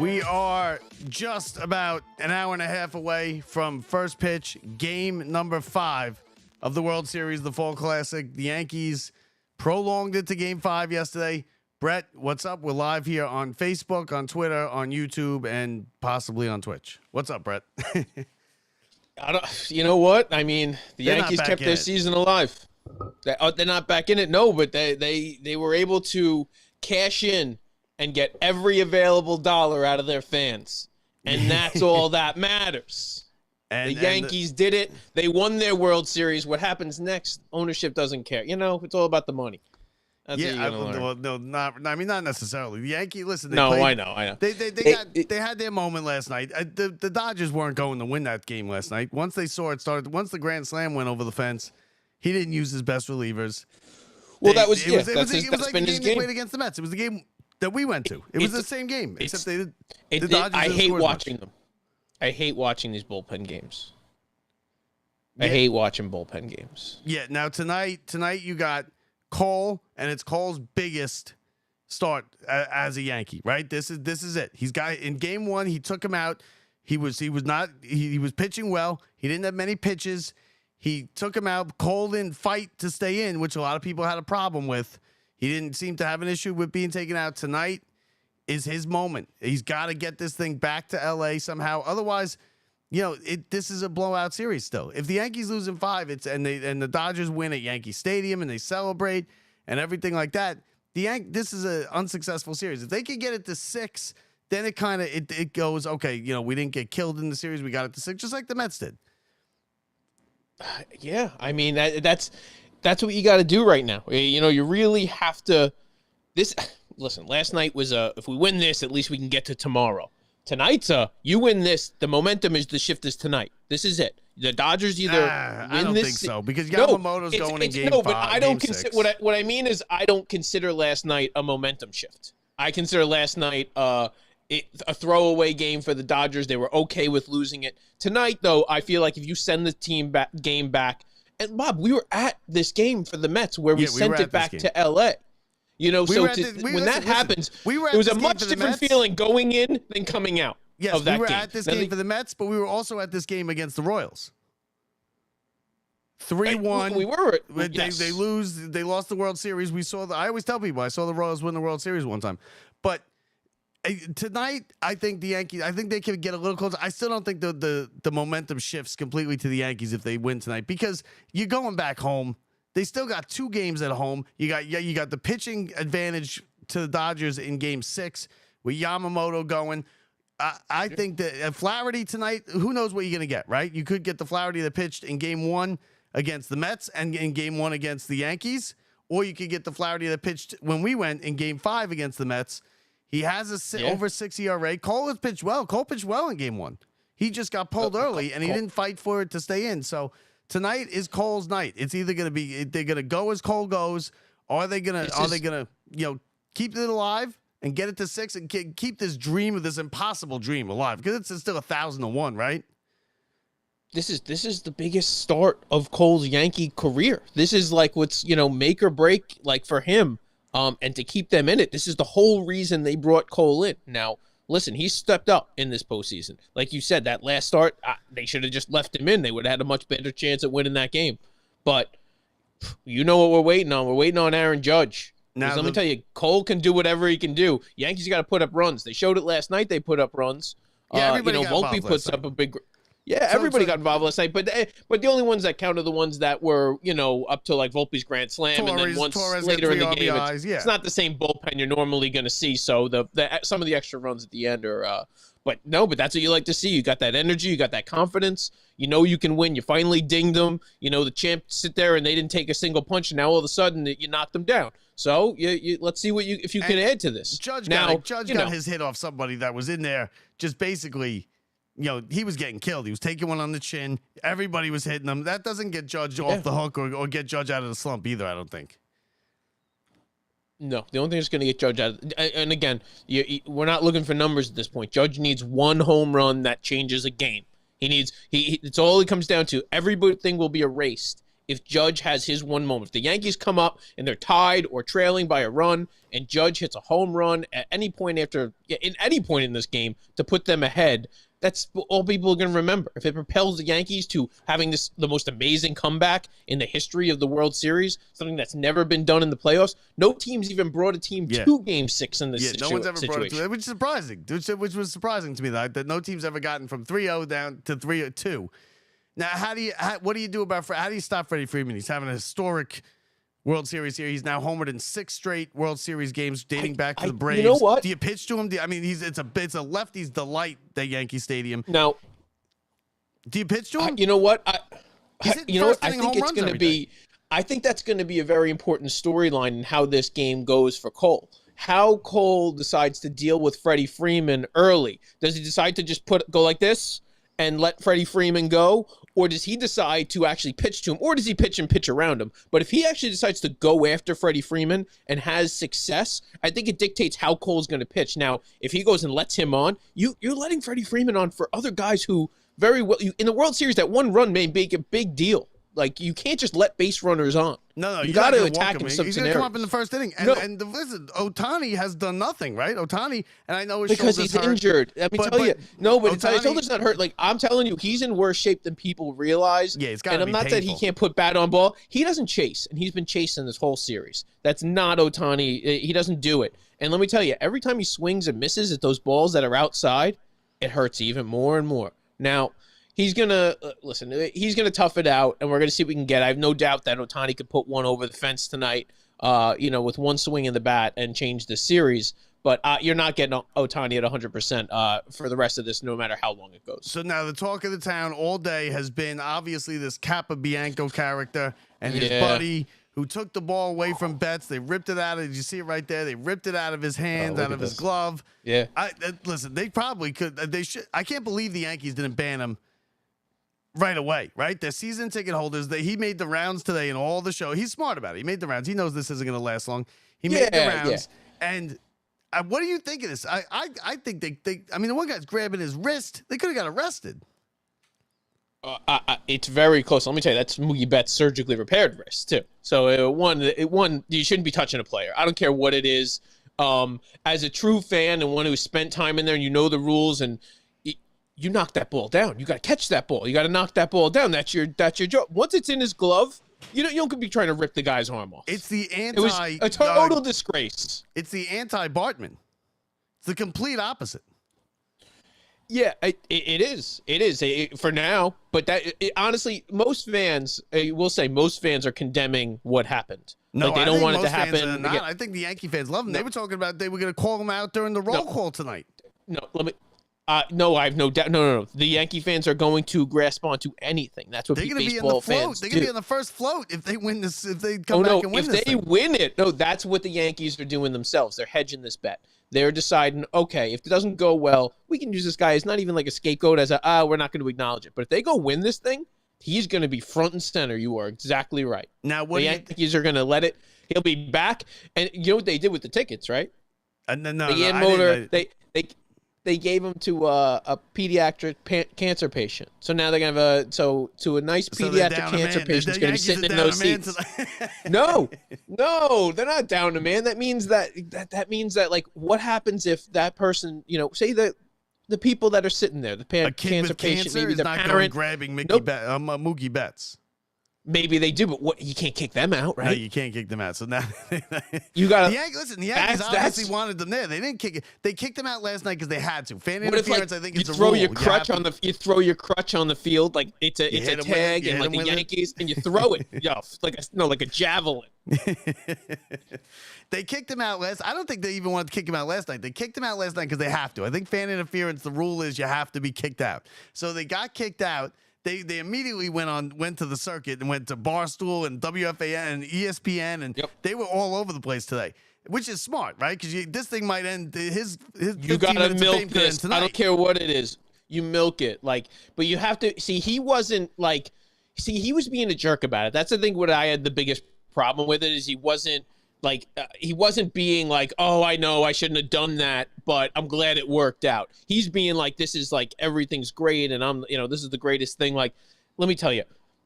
We are just about an hour and a half away from first pitch, game number 5 of the World Series, the Fall Classic. The Yankees prolonged it to game 5 yesterday. Brett, what's up? We're live here on Facebook, on Twitter, on YouTube, and possibly on Twitch. What's up, Brett? You know what? I mean, they're Yankees kept their season alive. They're not back in it, no, but they were able to cash in and get every available dollar out of their fans. And that's all that matters. The Yankees did it. They won their World Series. What happens next? Ownership doesn't care. You know, it's all about the money. That's not necessarily. The Yankees, listen. I know. They had their moment last night. The Dodgers weren't going to win that game last night. Once they saw it started, once the grand slam went over the fence, he didn't use his best relievers. Well, that's been his game. They played against the Mets. It was the game that we went to. It was the same game, except the Dodgers. I hate watching them. I hate watching these bullpen games. I hate watching bullpen games. Yeah. Now tonight you got Cole, and it's Cole's biggest start as a Yankee, right? This is it. He's got in game 1. He took him out. He was pitching well. He didn't have many pitches. He took him out. Cole didn't fight to stay in, which a lot of people had a problem with. He didn't seem to have an issue with being taken out. Tonight is his moment. He's got to get this thing back to LA somehow. Otherwise, this is a blowout series still. If the Yankees lose in 5, and the Dodgers win at Yankee Stadium and they celebrate and everything like that, this is an unsuccessful series. If they can get it to 6, then it goes, okay, we didn't get killed in the series. We got it to 6, just like the Mets did. Yeah, I mean that's what you got to do right now. You really have to. Listen, last night was if we win this, at least we can get to tomorrow. Tonight's you win this, the momentum is the shift is tonight. This is it. The Dodgers either win I don't think so because Yamamoto's going in game 5. No, but I don't consider what I mean is I don't consider last night a momentum shift. I consider last night a throwaway game for the Dodgers. They were okay with losing it. Tonight, though, I feel like if you send the game back, and Bob, we were at this game for the Mets where we sent it back to LA. When that happens, it was a much different feeling going in than coming out. Yes, of that we were game. at this game for the Mets, but we were also at this game against the Royals. 3-1. We were. They lose. They lost the World Series. I always tell people I saw the Royals win the World Series one time, but tonight I think the Yankees. I think they can get a little closer. I still don't think the momentum shifts completely to the Yankees if they win tonight because you're going back home. They still got 2 games at home. You got the pitching advantage to the Dodgers in game 6 with Yamamoto going. I think that Flaherty tonight, who knows what you're going to get, right? You could get the Flaherty that pitched in game 1 against the Mets and in game 1 against the Yankees, or you could get the Flaherty that pitched when we went in game 5 against the Mets. He has over 6 ERA. Cole has pitched well. Cole pitched well in game 1. He just got pulled early, and he didn't fight for it to stay in. So tonight is Cole's night. It's either going to be they're going to go as Cole goes, or are they going to keep it alive and get it to 6 and keep this impossible dream alive because it's still 1,000-1, right? This is the biggest start of Cole's Yankee career. This is like what's make or break like for him. And to keep them in it, this is the whole reason they brought Cole in. Now, listen, he stepped up in this postseason. Like you said, that last start, they should have just left him in. They would have had a much better chance at winning that game. But you know what we're waiting on? We're waiting on Aaron Judge. Now, let me tell you, Cole can do whatever he can do. Yankees got to put up runs. They showed it last night. They put up runs. Yeah, everybody got Volpe puts up a big. Yeah, everybody got involved last night, but the only ones that count are the ones that were, up to like Volpe's grand slam, and then once later in the game, it's not the same bullpen you're normally going to see. So some of the extra runs at the end are, but that's what you like to see. You got that energy, you got that confidence. You can win. You finally dinged them. The champs sit there and they didn't take a single punch, and now all of a sudden you knocked them down. So let's see if you can add to this. Judge got his hit off somebody that was in there, just basically. He was getting killed. He was taking one on the chin. Everybody was hitting him. That doesn't get Judge off the hook or get Judge out of the slump either, I don't think. No, the only thing that's going to get Judge out of, and again, we're not looking for numbers at this point. Judge needs one home run that changes a game. It's all it comes down to. Everything will be erased if Judge has his one moment. If the Yankees come up and they're tied or trailing by a run, and Judge hits a home run at any point in this game to put them ahead, that's all people are going to remember. If it propels the Yankees to having the most amazing comeback in the history of the World Series, something that's never been done in the playoffs, no team's even brought a team to Game 6 in this no one's ever brought it to it, which is surprising. Which was surprising to me that no team's ever gotten from 3-0 down to 3-2. Now, what do you do about how do you stop Freddie Freeman? He's having a historic World Series here. He's now homered in 6 straight World Series games dating back to the Braves. You know what? Do you pitch to him? It's a lefty's delight, that Yankee Stadium. Now, do you pitch to him? You know what? I think it's going to be. I think that's going to be a very important storyline in how this game goes for Cole. How Cole decides to deal with Freddie Freeman early. Does he decide to just go like this and let Freddie Freeman go? Or does he decide to actually pitch to him? Or does he pitch and pitch around him? But if he actually decides to go after Freddie Freeman and has success, I think it dictates how Cole's going to pitch. Now, if he goes and lets him on, you're letting Freddie Freeman on for other guys who very well... in the World Series, that one run may make a big deal. Like, you can't just let base runners on. No, you got to attack him. He's going to come up in the first inning. And listen, Ohtani has done nothing, right? Ohtani, and I know his because shoulder's he's hurt, injured. Let me tell you. No, but Ohtani, his shoulder's not hurt. Like, I'm telling you, he's in worse shape than people realize. Yeah, it's got to be And I'm not painful. that he can't put bat on ball. He doesn't chase, and he's been chasing this whole series. That's not Ohtani. He doesn't do it. And let me tell you, every time he swings and misses at those balls that are outside, it hurts even more and more. Now, he's going to, he's going to tough it out, and we're going to see what we can get. I have no doubt that Ohtani could put one over the fence tonight, with one swing in the bat and change the series. But you're not getting Ohtani at 100% for the rest of this, no matter how long it goes. So now the talk of the town all day has been obviously this Capobianco character and his buddy who took the ball away from Betts. They ripped it out of, did you see it right there? They ripped it out of his hand, out of his glove. Yeah. Listen, they probably could. They should. I can't believe the Yankees didn't ban him right away, right? They're season ticket holders. He made the rounds today in all the show. He's smart about it. He made the rounds. He knows this isn't going to last long. He made the rounds. Yeah. And what do you think of this? I think they I mean, the one guy's grabbing his wrist. They could have got arrested. It's very close. Let me tell you, that's Mookie Betts' surgically repaired wrist, too. So, one, you shouldn't be touching a player. I don't care what it is. As a true fan and one who spent time in there and you know the rules and you knock that ball down. You got to catch that ball. You got to knock that ball down. That's your job. Once it's in his glove, you don't be trying to rip the guy's arm off. It's the It was a total disgrace. It's the anti-Bartman. It's the complete opposite. Yeah, it is. It is for now. But honestly, most fans, will say most fans are condemning what happened. No, like they don't want it to happen. Fans are not. I think the Yankee fans love him. No. They were talking about they were going to call him out during the roll call tonight. No, I have no doubt. No. The Yankee fans are going to grasp onto anything. That's what baseball fans do. They're going to be on the first float if they win this. If they come back and win this. If they win it, that's what the Yankees are doing themselves. They're hedging this bet. They're deciding, okay, if it doesn't go well, we can use this guy as not even like a scapegoat as we're not going to acknowledge it. But if they go win this thing, he's going to be front and center. You are exactly right. Now, the Yankees are going to let it. He'll be back. And you know what they did with the tickets, right? They gave him to a pediatric cancer patient. So now they're going to have a nice pediatric cancer patient going to be sitting in those seats. No, they're not down to man. That means that means that like what happens if that person, say that the people that are sitting there, the cancer patient, maybe the parent grabbing Mookie Betts. Maybe they do, but you can't kick them out, right? No, you can't kick them out. So now you got the Yankees obviously wanted them there. They didn't kick it. They kicked them out last night because they had to. Fan interference, I think it's a rule. You throw your crutch on the field like it's a tag, and like the Yankees, and you throw it, like a javelin. They kicked him out I don't think they even wanted to kick him out last night. They kicked him out last night because they have to. I think fan interference, the rule is you have to be kicked out. So they got kicked out. They immediately went to the circuit and went to Barstool and WFAN and ESPN and they were all over the place today, which is smart, right? Because this thing might end his. You gotta milk this. I don't care what it is. You milk it, but you have to see. He wasn't he was being a jerk about it. That's the thing. What I had the biggest problem with it is he wasn't being like, oh, I know I shouldn't have done that, but I'm glad it worked out. He's being like, this is like everything's great, and I'm, this is the greatest thing. Like, let me tell you,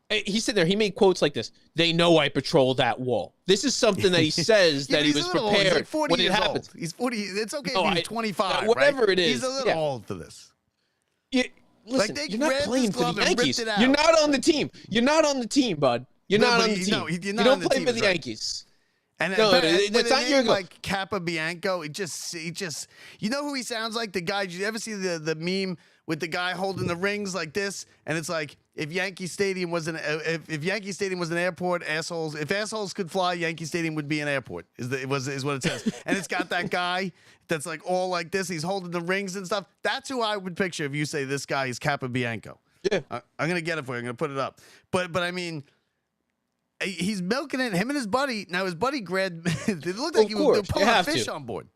He's sitting there. He made quotes like this. They know I patrol that wall. This is something that he says Yeah, that he he's was a little old. He's prepared like 40 when it years happens. old. He's 40. It's okay No, if he's 25, whatever right? it is. He's a little old for this. Yeah, listen, Like, they you're not grabbed playing his for the glove and ripped Yankees. it out. You're not on the team. You're not on the team, bud. You're No, not but on the you- team. no, you're You not don't on the play team, for the that's right. Yankees. And No, with it's a not your name go. like Capabianco, he just, you know who he sounds like? The guy. Did you ever see the meme with the guy holding the rings like this? And it's like, if Yankee Stadium was if Yankee Stadium was an airport, assholes. If assholes could fly, Yankee Stadium would be an airport. Is what it says. And it's got that guy that's like all like this. He's holding the rings and stuff. That's who I would picture if you say this guy is Capabianco. Yeah. I'm gonna get it for you. I'm gonna put it up. But I mean, he's milking it. Him and his buddy. Now his buddy grabbed. It looked like Of they were course, pulling you a have fish to. on board.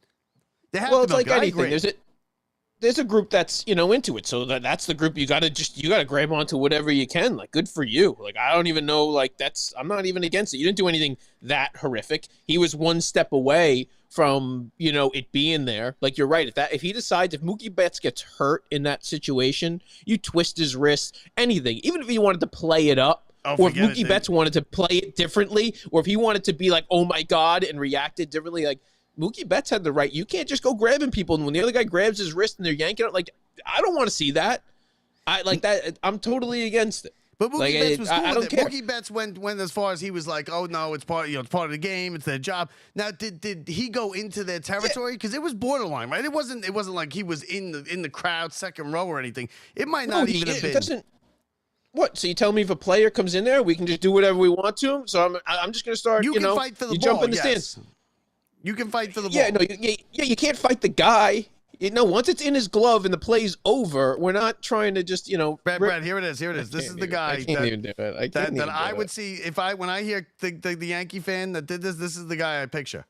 They have Well, to it's milk like it. I anything. agree. There's a group that's into it. So that's the group you gotta grab onto whatever you can. Like, good for you. Like, I don't even know. Like, I'm not even against it. You didn't do anything that horrific. He was one step away from it being there. Like, you're right. If he decides, if Mookie Betts gets hurt in that situation, you twist his wrist, anything. Even if he wanted to play it up, or if forget it, Mookie dude. Betts wanted to play it differently, or if he wanted to be like, oh my God, and reacted differently, like, Mookie Betts had the right. You can't just go grabbing people, and when the other guy grabs his wrist and they're yanking it, like, I don't want to see that. I like that. I'm totally against it. But Mookie Like, Betts was cool I with don't it. care. Mookie Betts went as far as he was like, "Oh no, it's part it's part of the game. It's their job." Now, did he go into their territory? Because it was borderline, right? It wasn't like he was in the crowd, second row or anything. It might not even have it been. doesn't. What? So you tell me if a player comes in there, we can just do whatever we want to him? So I'm just going to start. You can fight for the you ball. jump in the yes. stands. You can fight for the ball. Yeah, no, you can't fight the guy. Once it's in his glove and the play's over, we're not trying to just Brad, here it is. Here it is. This is the guy I can't even do it. that I would see when I hear the Yankee fan that did this. This is the guy I picture.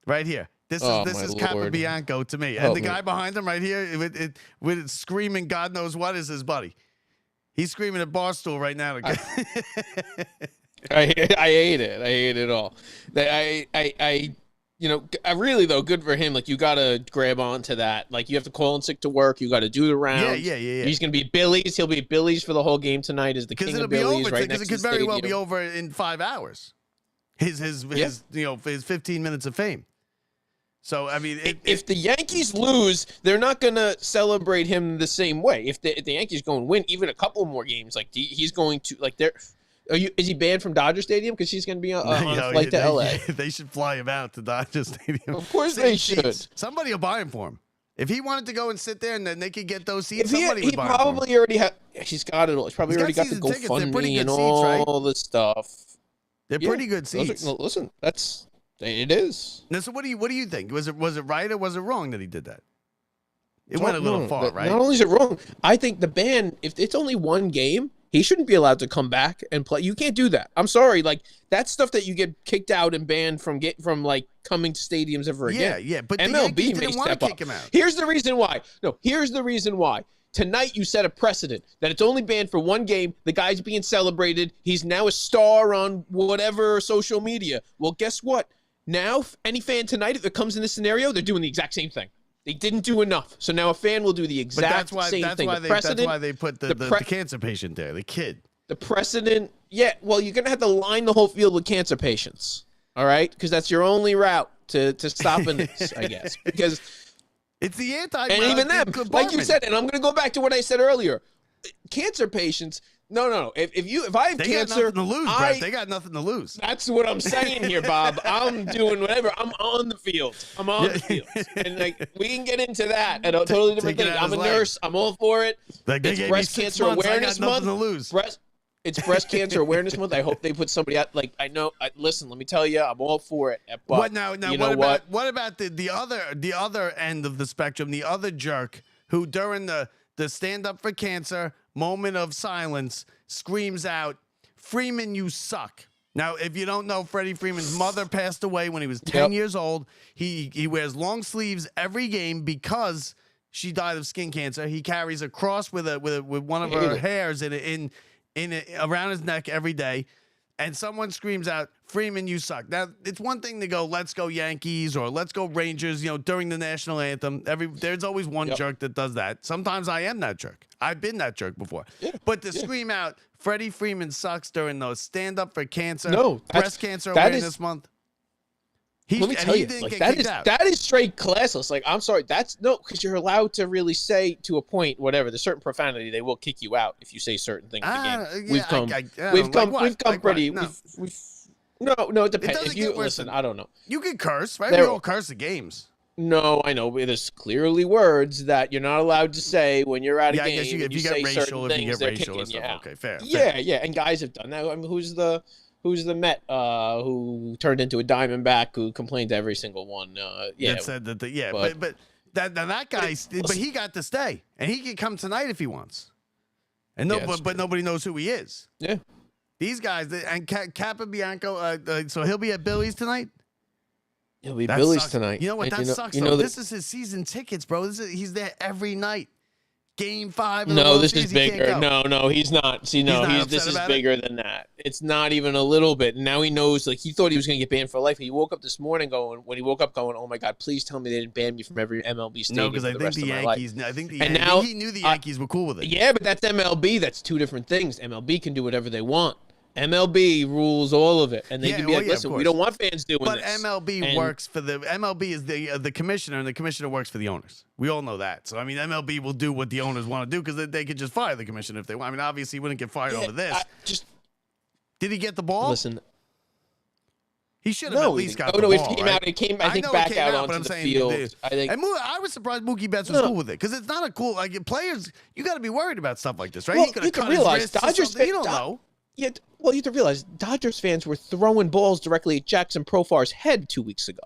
Right here. This is Lord. Capabianco to me, and Help the me. guy behind him right here with screaming God knows what is his buddy. He's screaming at Barstool right now. I hate it. I hate it all. I really, though, good for him. Like, you got to grab onto that. Like, you have to call in sick to work. You got to do the rounds. Yeah. He's going to be Billy's. He'll be Billy's for the whole game tonight as the king it'll of be Billy's over right because next it to could the very well be stadium. over in 5 hours. His 15 minutes of fame. So I mean, If the Yankees lose, they're not going to celebrate him the same way. If the Yankees go and win even a couple more games, like he's going to is he banned from Dodger Stadium because he's going to be on a flight to LA? They should fly him out to Dodger Stadium. Of course Same they seats. should. Somebody will buy him for him. If he wanted to go and sit there and then they could get those seats, If somebody he would buy him for him. probably already had. He's got it all. He's probably He's already got got the season tickets. They're pretty GoFundMe good and seats, right? all the stuff. They're pretty good seats. Listen, it is. Now, so what do you think? Was it right or was it wrong that he did that? It went a little far, right? Not only is it wrong, I think the ban, if it's only one game, he shouldn't be allowed to come back and play. You can't do that. I'm sorry. Like, that's stuff that you get kicked out and banned from like coming to stadiums ever again. Yeah. But the MLB Yankees may didn't want step to up. kick him out. Here's the reason why. Here's the reason why. Tonight, you set a precedent that it's only banned for one game. The guy's being celebrated. He's now a star on whatever social media. Well, guess what? Now, any fan tonight, if it comes in this scenario, they're doing the exact same thing. They didn't do enough. So now a fan will do the exact same thing. That's why they put the cancer patient there, the kid. The precedent, well, you're going to have to line the whole field with cancer patients, all right? Because that's your only route to stopping this, I guess. Because it's the anti. and even them, like you said, and I'm going to go back to what I said earlier. Cancer patients, no. If I have they cancer, got nothing to lose, Brett. They got nothing to lose. That's what I'm saying here, Bob. I'm doing whatever. I'm on the field. The field, and like we can get into that at a totally different thing. I'm a nurse. I'm all for it. Like, it's Breast Cancer Awareness Month. To lose. It's Breast Cancer Awareness Month. I hope they put somebody out. Like, I know. Listen, let me tell you, I'm all for it. But what about the other end of the spectrum? The other jerk who during the stand up for cancer moment of silence screams out, "Freeman, you suck." Now, if you don't know, Freddie Freeman's mother passed away when he was 10 years old. He wears long sleeves every game because she died of skin cancer. He carries a cross with one of her hairs in around his neck every day. and someone screams out, Freeman, you suck. Now, it's one thing to go, let's go Yankees or let's go Rangers, during the national anthem. There's always one jerk that does that. Sometimes I am that jerk. I've been that jerk before. Yeah. But to scream out, Freddie Freeman sucks during those stand up for cancer, breast cancer awareness month. Let me tell you, like, that is straight classless. Like, I'm sorry, because you're allowed to really say to a point, whatever. There's certain profanity, they will kick you out if you say certain things in the game. We've come pretty. No, it depends. If you listen, I don't know. You can curse, right? We all curse at games. No, I know. There's clearly words that you're not allowed to say when you're at a game. I guess if you get racial, and stuff. Okay, fair. Yeah, and guys have done that. I mean, who's the Met who turned into a Diamondback who complained to every single one? That said that. But that guy, but he got to stay, and he can come tonight if he wants. And but nobody knows who he is. Yeah, these guys and Capobianco. So he'll be at Billy's tonight. He'll be Billy's tonight. You know what? That sucks. This is his season tickets, bro. He's there every night. Game 5. No, this is bigger. No, he's not. See, this is bigger than that. It's not even a little bit. Now he knows. Like, he thought he was going to get banned for life. He woke up this morning going, oh my God, please tell me they didn't ban me from every MLB stadium. No, because I think the Yankees. He knew the Yankees were cool with it. Yeah, but that's MLB. That's two different things. MLB can do whatever they want. MLB rules all of it, and they can be like, "Listen, we don't want fans doing this." But MLB works for MLB is the commissioner, and the commissioner works for the owners. We all know that. So I mean, MLB will do what the owners want to do because they could just fire the commissioner if they want. I mean, obviously, he wouldn't get fired over this. Did he get the ball? Listen, he should have at least got the ball. It came I think back out onto the field. I think. And I was surprised Mookie Betts was cool with it because it's not a cool players. You got to be worried about stuff like this, right? Well, you can realize Dodgers. You don't know. Yeah, well, you have to realize Dodgers fans were throwing balls directly at Jackson Profar's head 2 weeks ago.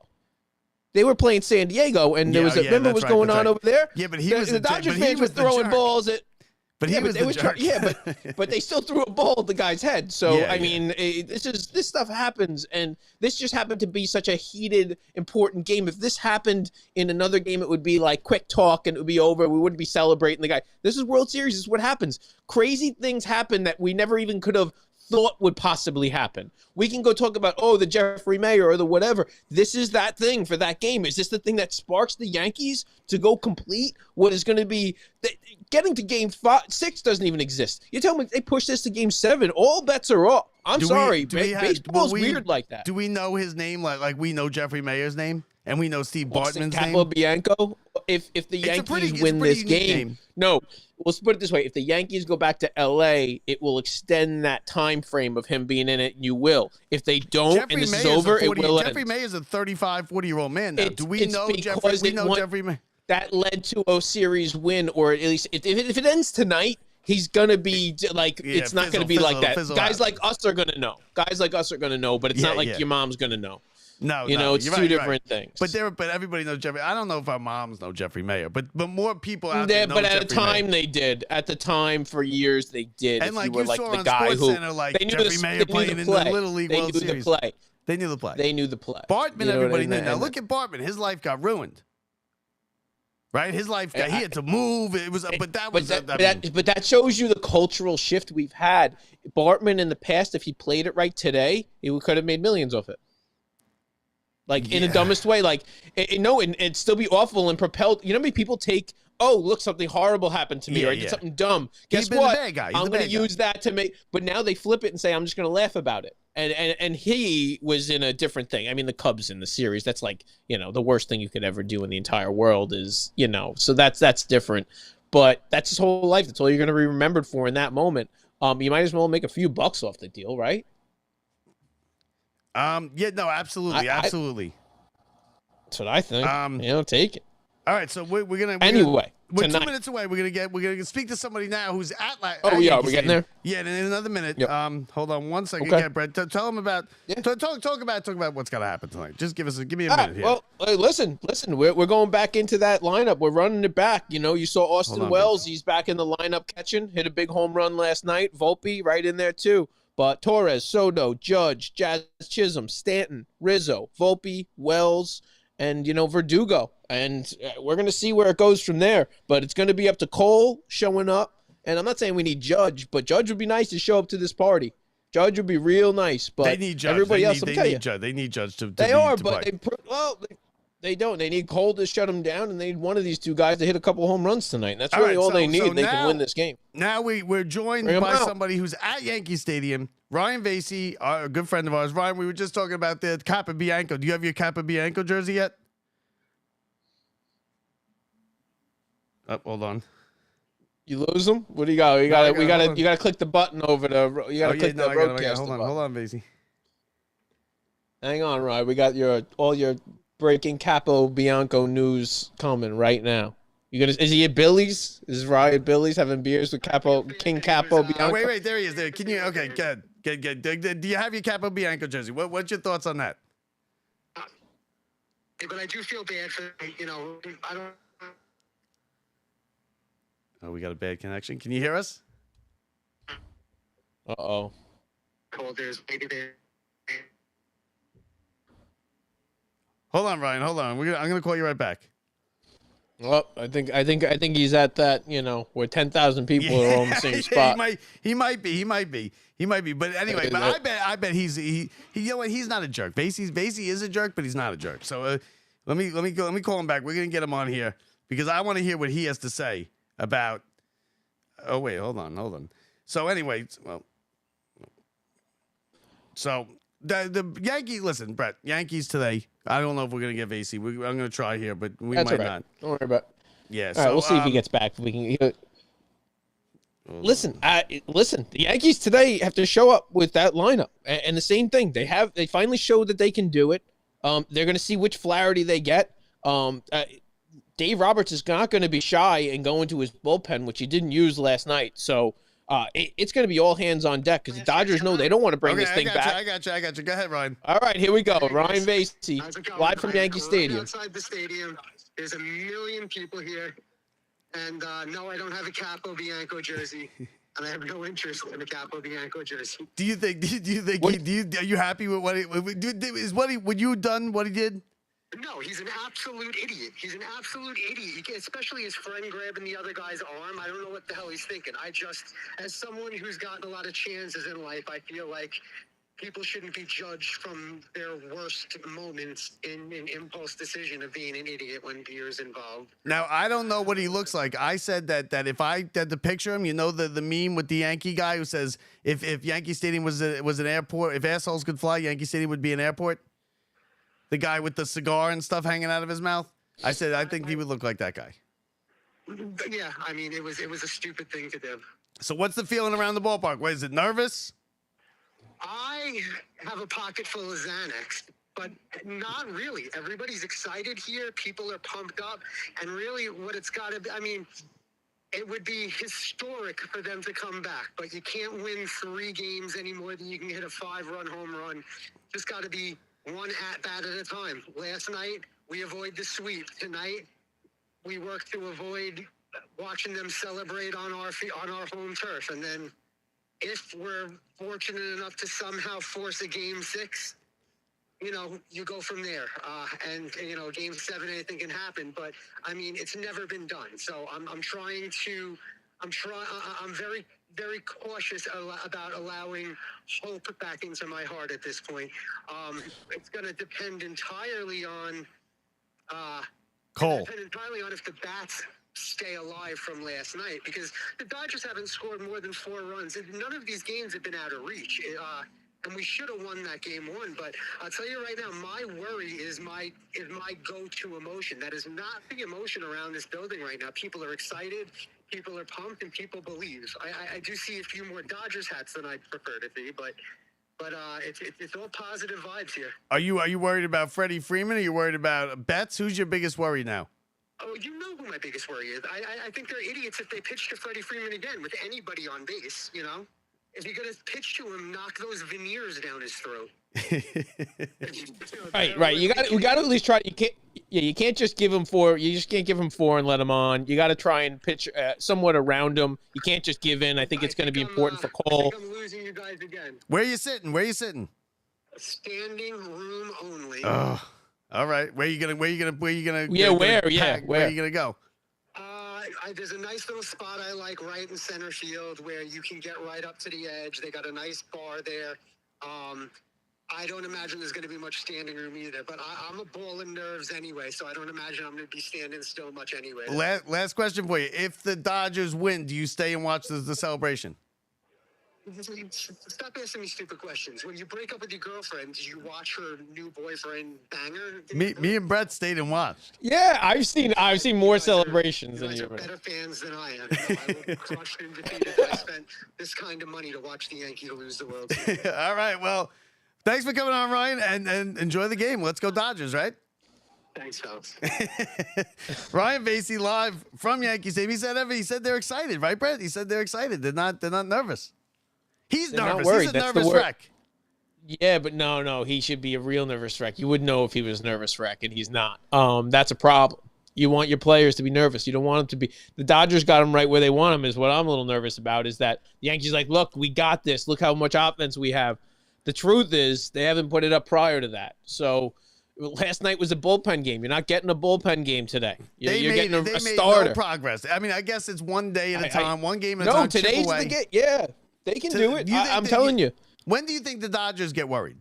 They were playing San Diego, and there was remember what was going on over there? Yeah, but the Dodgers fans were throwing balls at. But he was the jerk. but they still threw a ball at the guy's head. So I mean, this stuff happens, and this just happened to be such a heated, important game. If this happened in another game, it would be like quick talk, and it would be over. We wouldn't be celebrating the guy. This is World Series. This is what happens. Crazy things happen that we never even could have thought would possibly happen. We can go talk about, the Jeffrey Mayer or the whatever. This is that thing for that game. Is this the thing that sparks the Yankees to go complete what is going to be getting to game 6 doesn't even exist. You tell me they push this to game 7, all bets are off. I'm sorry. Baseball's weird like that. Do we know his name like we know Jeffrey Mayer's name? And we know Steve Bartman's name. Capobianco. If the Yankees win this game, no. Let's put it this way: if the Yankees go back to L.A., it will extend that time frame of him being in it. And you will. If they don't, and this is over, it will end. Jeffrey May is a 35, 40-year-old man now. Do we know Jeffrey? We know Jeffrey May. That led to a series win, or at least if it ends tonight, he's gonna be like it's not gonna be like that. Guys like us are gonna know. But it's not like your mom's gonna know. No, it's two different things. But everybody knows Jeffrey. I don't know if our moms know Jeffrey Mayer, but more people out there know But at Jeffrey the time Mayer. They did. At the time for years they did. And if like you were you like saw the on guy SportsCenter, they knew Jeffrey Mayer playing in the Little League World Series. They knew the play. They knew the play. Bartman, everybody knew. Now look at Bartman. His life got ruined. Right, his life he had to move. It was, but that shows you the cultural shift we've had. Bartman in the past, if he played it right today, he could have made millions off it. Like in the dumbest way, and it'd still be awful and propelled. You know how many people take, look, something horrible happened to me, or I did something dumb. Guess what? I'm going to use that to make. But now they flip it and say, I'm just going to laugh about it. And he was in a different thing. I mean, the Cubs in the series, that's like, the worst thing you could ever do in the entire world is, so that's different. But that's his whole life. That's all you're going to be remembered for in that moment. You might as well make a few bucks off the deal, right? Absolutely. That's what I think. Take it. All right, so we're gonna anyway. We're tonight. 2 minutes away. We're gonna speak to somebody now who's at we're getting there. Yeah, in another minute. Yep. Hold on 1 second. Okay. Yeah, Brett. Tell them about. Talk about what's gonna happen tonight. Just give me a minute here. Well, listen. We're going back into that lineup. We're running it back. You saw Austin Wells. He's back in the lineup catching. Hit a big home run last night. Volpe right in there too. But Torres, Soto, Judge, Jazz Chisholm, Stanton, Rizzo, Volpe, Wells, and, Verdugo. And we're going to see where it goes from there. But it's going to be up to Cole showing up. And I'm not saying we need Judge, but Judge would be nice to show up to this party. Judge would be real nice, but they need Judge. everybody else, they need Judge. They need Judge to they be, are, to but play. they don't. They need Cole to shut him down, and they need one of these two guys to hit a couple home runs tonight. And that's All really right, all so- they need. so They now- can win this game. Now we're joined Bring 'em by out. somebody who's at Yankee Stadium, Ryan Vasey, a good friend of ours. Ryan, we were just talking about the Capobianco. Do you have your Capobianco jersey yet? Oh, hold on. You lose them? What do you got? You No, got to click the button over the. You got to click the I got broadcast. Hold on, Vasey. Hang on, Ryan. We got all your breaking Capo Bianco news coming right now. Is he at Billy's? Is Ryan Billy's having beers with King Capo Bianco? Wait, there he is. There. Can you? Okay, good. Do you have your Capobianco jersey? What's your thoughts on that? But I do feel bad for, I don't. Oh, we got a bad connection. Can you hear us? Uh-oh. There's maybe there. Hold on, Ryan. Hold on. I'm gonna call you right back. Well, I think he's at that, where 10,000 people are all in the same spot. He might be. But anyway, I bet he's you know what? He's not a jerk. Vasey is a jerk, but he's not a jerk. So let me call him back. We're gonna get him on here because I want to hear what he has to say about. Oh wait, hold on. So anyway, so the Yankees. Listen, Brett. Yankees today. I don't know if we're gonna get Vasey. I'm gonna try here, but we That's might all right. not. Don't worry about it. Yeah. All right, we'll see if he gets back. If we can. Listen, the Yankees today have to show up with that lineup, and the same thing. They finally showed that they can do it. They're going to see which Flaherty they get. Dave Roberts is not going to be shy and go into his bullpen, which he didn't use last night. So it's going to be all hands on deck because the Dodgers know they don't want to bring this thing back. I got you. Go ahead, Ryan. All right, here we go. Ryan Vasey, live from Yankee Stadium. Outside the stadium, there's a million people here. And no, I don't have a Capo Bianco jersey, and I have no interest in a Capo Bianco jersey. Do you think? Are you happy with what would you have done what he did? No, he's an absolute idiot. He's an absolute idiot. Especially his friend grabbing the other guy's arm. I don't know what the hell he's thinking. As someone who's gotten a lot of chances in life, I feel like people shouldn't be judged from their worst moments in an impulse decision of being an idiot when beer is involved. Now, I don't know what he looks like. I said that if I had to picture him, the meme with the Yankee guy who says if Yankee Stadium was an airport, if assholes could fly, Yankee Stadium would be an airport. The guy with the cigar and stuff hanging out of his mouth. I said I think he would look like that guy. Yeah, I mean, it was a stupid thing to do. So what's the feeling around the ballpark? What is it? Nervous? I have a pocket full of Xanax, but not really. Everybody's excited here. People are pumped up. And really what it's got to be, I mean, it would be historic for them to come back, but you can't win 3 games any more than you can hit a 5-run home run. Just got to be one at-bat at a time. Last night, we avoid the sweep. Tonight, we work to avoid watching them celebrate on our home turf. And then if we're fortunate enough to somehow force a game 6, you go from there. Game 7, anything can happen. But I mean, it's never been done. So I'm very, very cautious about allowing hope back into my heart at this point. It's going to depend entirely on Cole. If the bats stay alive from last night, because the Dodgers haven't scored more than 4 runs. None of these games have been out of reach. And we should have won that game 1. But I'll tell you right now, my worry is my go-to emotion. That is not the emotion around this building right now. People are excited, people are pumped, and people believe. I do see a few more Dodgers hats than I'd prefer to see, but it's all positive vibes here. Are you worried about Freddie Freeman? Are you worried about Betts? Who's your biggest worry now? Oh, you know who my biggest worry is. I think they're idiots if they pitch to Freddie Freeman again with anybody on base, If you're going to pitch to him, knock those veneers down his throat. Right. You got to at least try. You can't just give him 4. You just can't give him 4 and let him on. You got to try and pitch somewhat around him. You can't just give in. I think it's going to be important for Cole. I'm losing you guys again. Where are you sitting? Standing room only. Oh, all right. Where are you gonna? Yeah, where? Yeah, where are you gonna go? there's a nice little spot I like right in center field where you can get right up to the edge. They got a nice bar there. I don't imagine there's going to be much standing room either, but I'm a ball of nerves anyway, so I don't imagine I'm going to be standing still much anyway. Last question for you. If the Dodgers win, do you stay and watch the celebration? Stop asking me stupid questions. When you break up with your girlfriend, do you watch her new boyfriend banger? Me and Brett stayed and watched. Yeah, I've seen more celebrations You than guys you. are better fans than I am. No, I would crush and defeat if I spent this kind of money to watch the Yankee to lose the World Series. All right. Well, thanks for coming on, Ryan, and enjoy the game. Let's go Dodgers, right? Thanks, fellas. Ryan Vasey live from Yankee Stadium. He said they're excited, right, Brett? He said they're excited. They're not nervous. He's They're not nervous. worried. He's a That's the nervous word. wreck. Yeah, but no, he should be a real nervous wreck. You would know if he was nervous wreck, and he's not. That's a problem. You want your players to be nervous. You don't want them to be. The Dodgers got them right where they want them. Is what I'm a little nervous about. Is that the Yankees like, look, we got this. Look how much offense we have. The truth is they haven't put it up prior to that. So last night was a bullpen game. You're not getting a bullpen game today. You're getting a starter. No progress. I mean, I guess it's one day at a time, one game at a no, time. today's the game. Yeah, they can do it. I'm telling you. When do you think the Dodgers get worried?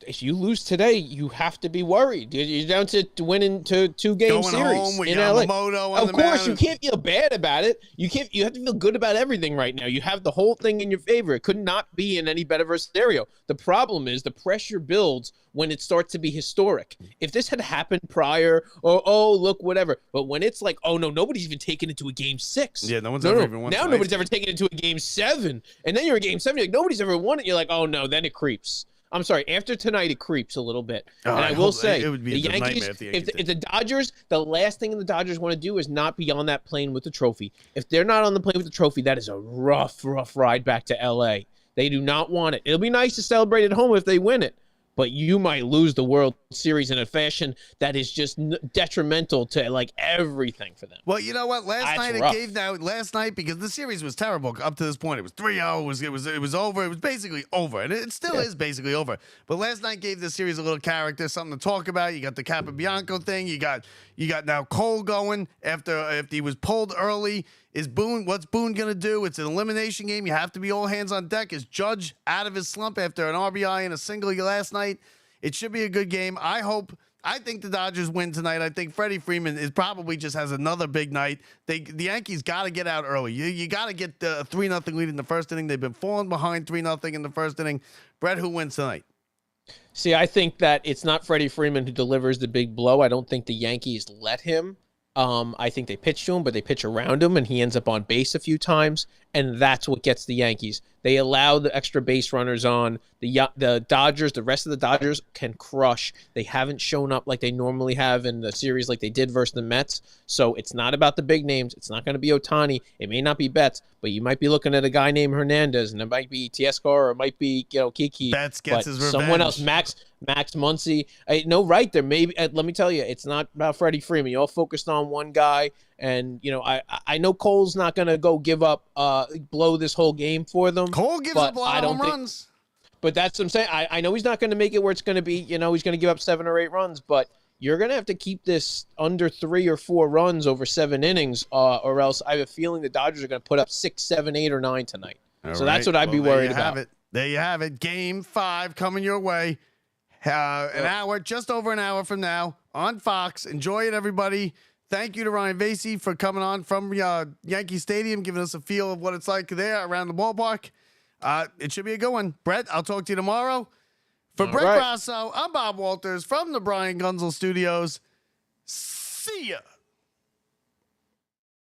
If you lose today, you have to be worried. You're down to winning to 2-game Going series home with in LA. Yamamoto on Of the course, mound. you can't feel bad about it. You have to feel good about everything right now. You have the whole thing in your favor. It could not be in any better of a scenario. The problem is the pressure builds when it starts to be historic. If this had happened prior, or look, whatever. But when it's like, oh no, nobody's even taken it to a game 6. Yeah, no one's ever even won. Now nobody's ever taken it to a game 7, and then you're a game 7. You're like, nobody's ever won it. You're like, oh no, then it creeps. I'm sorry. After tonight, it creeps a little bit. And I will say, it would be the Yankees, if the Dodgers, the last thing the Dodgers want to do is not be on that plane with the trophy. If they're not on the plane with the trophy, that is a rough ride back to LA. They do not want it. It'll be nice to celebrate at home if they win it, but you might lose the World Series in a fashion that is just detrimental to like everything for them. Well, you know what? Last night rough. it gave out. Last night, because the series was terrible up to this point. It was 3-0. It was over. It was basically over, and it still is basically over. But last night gave the series a little character, something to talk about. You got the Capobianco thing. You got now Cole going after he was pulled early. What's Boone gonna do? It's an elimination game. You have to be all hands on deck. Is Judge out of his slump after an RBI and a single last night? It should be a good game. I think the Dodgers win tonight. I think Freddie Freeman probably just has another big night. The Yankees got to get out early. You got to get the 3-0 lead in the first inning. They've been falling behind 3-0 in the first inning. Brett, who wins tonight? See, I think that it's not Freddie Freeman who delivers the big blow. I don't think the Yankees let him. I think they pitch to him, but they pitch around him, and he ends up on base a few times, and that's what gets the Yankees. They allow the extra base runners on. The Dodgers, the rest of the Dodgers can crush. They haven't shown up like they normally have in the series like they did versus the Mets. So it's not about the big names. It's not going to be Ohtani. It may not be Betts, but you might be looking at a guy named Hernandez, and it might be Teoscar, or it might be Kiki. Betts gets his revenge. Someone else, Max Muncy. No, right there. Maybe let me tell you, it's not about Freddie Freeman. You all focused on one guy, and I know Cole's not going to go give up, blow this whole game for them. Cole gives up a lot of home runs. But that's what I'm saying. I know he's not going to make it where it's going to be, he's going to give up 7 or 8 runs, but you're going to have to keep this under 3 or 4 runs over 7 innings, or else I have a feeling the Dodgers are going to put up 6, 7, 8, or 9 tonight. That's what I'd be worried about. There you have it. Game 5 coming your way. Just over an hour from now on Fox. Enjoy it, everybody. Thank you to Ryan Vasey for coming on from Yankee Stadium, giving us a feel of what it's like there around the ballpark. It should be a good one. Brett, I'll talk to you tomorrow. For Brett Grasso, I'm Bob Walters from the Brian Gunzel Studios. See ya.